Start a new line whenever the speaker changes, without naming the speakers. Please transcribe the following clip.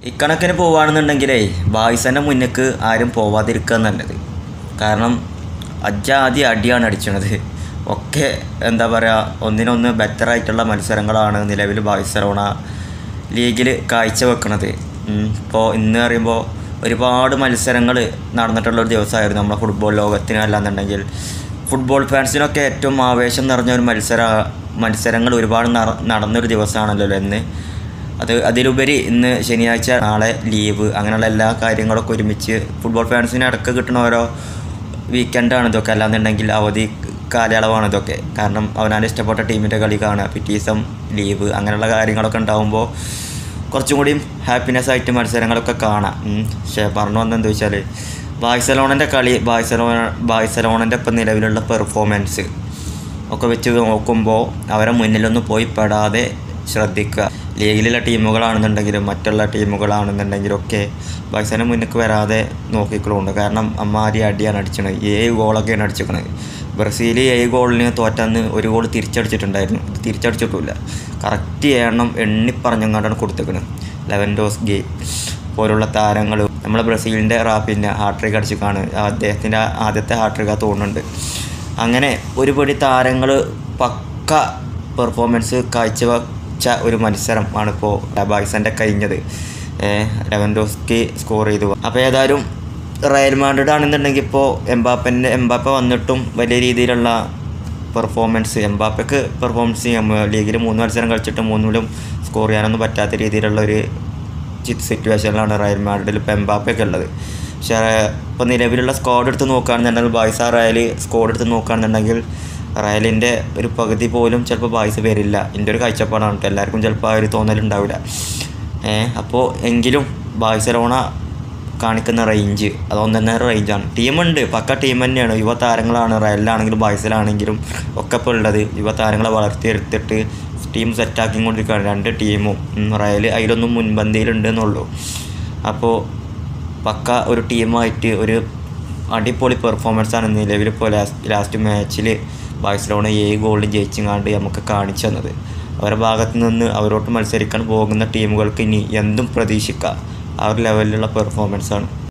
ഇക്കണക്കിന് പോവുകയാണെന്നുണ്ടെങ്കിലേ ബായ്സൻ്റെ മുന്നിലേക്ക് ആരും പോവാതിരിക്കുക നല്ലത്. കാരണം അജാതി അടിയാണ് അടിച്ചണത്. ഒക്കെ എന്താ പറയുക, ഒന്നിനൊന്ന് ബെറ്ററായിട്ടുള്ള മത്സരങ്ങളാണ് നിലവിൽ ബാഴ്സലോണ ലീഗിൽ കാഴ്ചവെക്കുന്നത്. ഇപ്പോൾ ഇന്ന് പറയുമ്പോൾ ഒരുപാട് മത്സരങ്ങൾ നടന്നിട്ടുള്ളൊരു ദിവസമായിരുന്നു നമ്മുടെ ഫുട്ബോൾ ലോകത്തിന്. അല്ലാന്നുണ്ടെങ്കിൽ ഫുട്ബോൾ ഫാൻസിനൊക്കെ ഏറ്റവും ആവേശം നിറഞ്ഞ ഒരു മത്സരങ്ങൾ ഒരുപാട് നടന്നൊരു ദിവസമാണല്ലോ ഇന്ന്. അതിലുപരി ഇന്ന് ശനിയാഴ്ച, നാളെ ലീവ്, അങ്ങനെയുള്ള എല്ലാ കാര്യങ്ങളൊക്കെ ഒരുമിച്ച് ഫുട്ബോൾ ഫാൻസിന് ഇടയ്ക്ക് കിട്ടുന്ന ഓരോ വീക്കെൻഡാണ് ഇതൊക്കെ. അല്ലാന്നുണ്ടെങ്കിൽ അവധി കാലയളവാണ് ഇതൊക്കെ. കാരണം അവനാൻ്റെ ഇഷ്ടപ്പെട്ട ടീമിൻ്റെ കളി കാണുക, പിറ്റേ ദിവസം ലീവ്, അങ്ങനെയുള്ള കാര്യങ്ങളൊക്കെ ഉണ്ടാകുമ്പോൾ കുറച്ചും കൂടിയും ഹാപ്പിനെസ് ആയിട്ട് മത്സരങ്ങളൊക്കെ കാണാം. പക്ഷേ പറഞ്ഞു വന്നെന്താ വെച്ചാൽ ബാഴ്സലോണൻ്റെ കളി, ബാഴ്സലോണൻ്റെ ഇപ്പം നിലവിലുള്ള പെർഫോമൻസ് ഒക്കെ വെച്ച് നോക്കുമ്പോൾ അവരെ മുന്നിലൊന്നും പോയി പെടാതെ ശ്രദ്ധിക്കുക. ലീഗിലുള്ള ടീമുകളാണെന്നുണ്ടെങ്കിലും മറ്റുള്ള ടീമുകളാണെന്നുണ്ടെങ്കിലും ഒക്കെ ബാഴ്സലോണ മുന്നിലേക്ക് വരാതെ നോക്കിക്കളുണ്ട്. കാരണം അമ്മാരി അടിയാണ് അടിച്ചത്. 7 ഗോളൊക്കെയാണ് അടിച്ചിരിക്കുന്നത്. ബ്രസീൽ 7 ഗോളിന് തോറ്റന്ന് 1 ഗോൾ തിരിച്ചടിച്ചിട്ടുണ്ടായിരുന്നു. തിരിച്ചടിച്ചിട്ടില്ല, കറക്റ്റ് എണ്ണിപ്പറഞ്ഞങ്ങാണ്ടാണ് കൊടുത്തേക്കുന്നത്. ലെവൻഡോസ്കി പോലുള്ള താരങ്ങൾ, നമ്മളെ ബ്രസീലിൻ്റെ റാഫിൻ്റെ ഹാട്രിക് അടിച്ചിട്ടാണ്, അദ്ദേഹത്തിൻ്റെ ആദ്യത്തെ ഹാട്രിക തോന്നുന്നുണ്ട്. അങ്ങനെ ഒരുപടി താരങ്ങൾ പക്ക പെർഫോമൻസ് കാഴ്ചവെച്ച ഒരു മത്സരം ആണിപ്പോൾ ബാഴ്സൻ്റെ കഴിഞ്ഞത്. ലെവൻഡോസ്കി സ്കോർ ചെയ്തു. അപ്പോൾ ഏതായാലും റയൽ മാഡ്രിഡ് ആണെന്നുണ്ടെങ്കിൽ ഇപ്പോൾ എംബാപ്പ വന്നിട്ടും വലിയ രീതിയിലുള്ള പെർഫോമൻസ്, എംബാപ്പയ്ക്ക് പെർഫോമൻസ് ചെയ്യാം. ലീഗിൽ 3 മത്സരം കളിച്ചിട്ട് 3ലും സ്കോർ ചെയ്യാനൊന്നും പറ്റാത്ത രീതിയിലുള്ള ഒരു സിറ്റുവേഷനിലാണ് റയൽ മാഡ്രിഡിൽ ഇപ്പോൾ എംബാപ്പയൊക്കെ ഉള്ളത്. പക്ഷേ ഇപ്പോൾ നിലവിലുള്ള സ്ക്വാഡ് എടുത്ത് നോക്കുകയാണെന്നുണ്ടെങ്കിൽ ബാഴ്സ റയൽ സ്ക്വാഡ് എടുത്ത് നോക്കുകയാണെന്നുണ്ടെങ്കിൽ റയലിൻ്റെ ഒരു പകുതി പോലും ചിലപ്പോൾ ബാഴ്സ വരില്ല. എൻ്റെ ഒരു കാഴ്ചപ്പാടാണ്. എല്ലാവർക്കും ചിലപ്പോൾ ആ ഒരു തോന്നലുണ്ടാവില്ല. അപ്പോൾ എങ്കിലും ബാഴ്സലോണ കാണിക്കുന്ന റേഞ്ച് അത് ഒന്നൊന്നര റേഞ്ചാണ്. ടീമുണ്ട്, പക്ക ടീം തന്നെയാണ്. യുവതാരങ്ങളാണ് റയലിലാണെങ്കിലും ബാഴ്സയിലാണെങ്കിലും ഒക്കെ ഇപ്പോൾ ഉള്ളത്. യുവതാരങ്ങളെ വളർത്തിയെടുത്തിട്ട് ടീം സെറ്റാക്കിക്കൊണ്ടിരിക്കുകയാണ് 2 ടീമും. റയൽ അതിലൊന്നും മുൻപന്തിയിലുണ്ടെന്നുള്ളൂ. അപ്പോൾ പക്ക ഒരു ടീമായിട്ട് ഒരു അടിപൊളി പെർഫോമൻസാണ് നിലവിലിപ്പോൾ ലാസ്റ്റ് മാച്ചിൽ ബാഴ്സലോണ 7 ഗോളിൽ ജയിച്ചങ്ങാണ്ട് നമുക്ക് കാണിച്ചു തന്നത്. അവരുടെ ഭാഗത്തു നിന്ന് അവരോട്ട് മത്സരിക്കാൻ പോകുന്ന ടീമുകൾക്ക് ഇനി എന്തും പ്രതീക്ഷിക്കാം. ആ ഒരു ലെവലിലുള്ള പെർഫോമൻസാണ്.